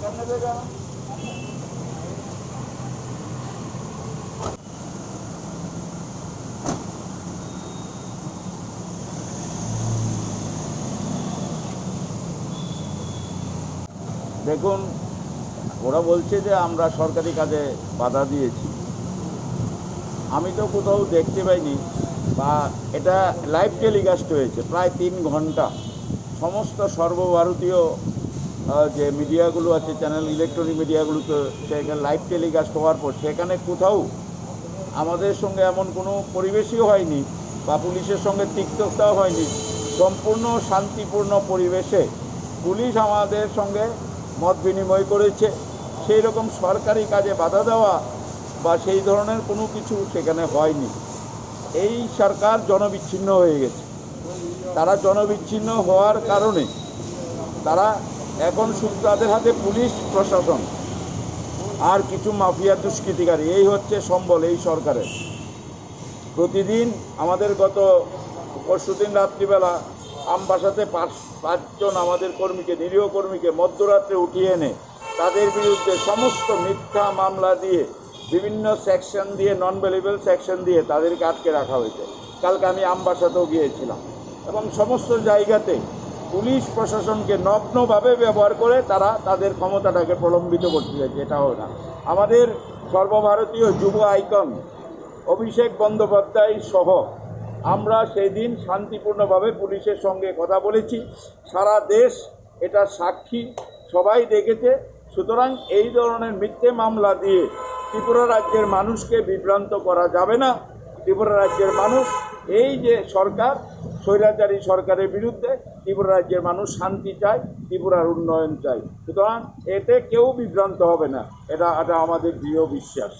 দেখুন, ওরা বলছে যে আমরা সরকারি কাজে বাধা দিয়েছি। আমি তো কোথাও দেখতে পাইনি, বা এটা লাইভ টেলিকাস্ট হয়েছে প্রায় 3 ঘন্টা। সমস্ত সর্বভারতীয় যে মিডিয়াগুলো আছে, চ্যানেল, ইলেকট্রনিক মিডিয়াগুলোতে সেখানে লাইভ টেলিকাস্ট হওয়ার পর সেখানে কোথাও আমাদের সঙ্গে এমন কোনো পরিবেশই হয়নি বা পুলিশের সঙ্গে তিক্ততাও হয়নি। সম্পূর্ণ শান্তিপূর্ণ পরিবেশে পুলিশ আমাদের সঙ্গে মত বিনিময় করেছে। সেই রকম সরকারি কাজে বাধা দেওয়া বা সেই ধরনের কোনো কিছু সেখানে হয়নি। এই সরকার জনবিচ্ছিন্ন হয়ে গেছে। তারা জনবিচ্ছিন্ন হওয়ার কারণে তারা এখন শুধু তাদের হাতে পুলিশ প্রশাসন আর কিছু মাফিয়া দুষ্কৃতিকারী, এই হচ্ছে সম্বল এই সরকারের। প্রতিদিন আমাদের গত পরশুদিন রাত্রিবেলা আমবাসাতে পাঁচজন আমাদের কর্মীকে, নিরীহ কর্মীকে মধ্যরাত্রে উঠিয়ে এনে তাদের বিরুদ্ধে সমস্ত মিথ্যা মামলা দিয়ে, বিভিন্ন সেকশন দিয়ে, নন ভ্যালুয়েবল সেকশন দিয়ে তাদেরকে আটকে রাখা হয়েছে। কালকে আমি আমবাসাতেও গিয়েছিলাম এবং সমস্ত জায়গাতে পুলিশ প্রশাসনকে নগ্নভাবে ব্যবহার করে তারা তাদের ক্ষমতাটাকে প্রলম্বিত করতে চাইছে। এটাও না, আমাদের সর্বভারতীয় যুব আইকন অভিষেক বন্দ্যোপাধ্যায় সহ আমরা সেই দিন শান্তিপূর্ণভাবে পুলিশের সঙ্গে কথা বলেছি। সারা দেশ এটা সাক্ষী, সবাই দেখেছে। সুতরাং এই ধরনের মিথ্যে মামলা দিয়ে ত্রিপুরা রাজ্যের মানুষকে বিভ্রান্ত করা যাবে না। ত্রিপুরা রাজ্যের মানুষ, এই যে সরকার, স্বৈরাচারী সরকারের বিরুদ্ধে ত্রিপুরা রাজ্যের মানুষ শান্তি চায়, ত্রিপুরার উন্নয়ন চায়। সুতরাং এতে কেউ বিভ্রান্ত হবে না, এটা আমাদের দৃঢ় বিশ্বাস।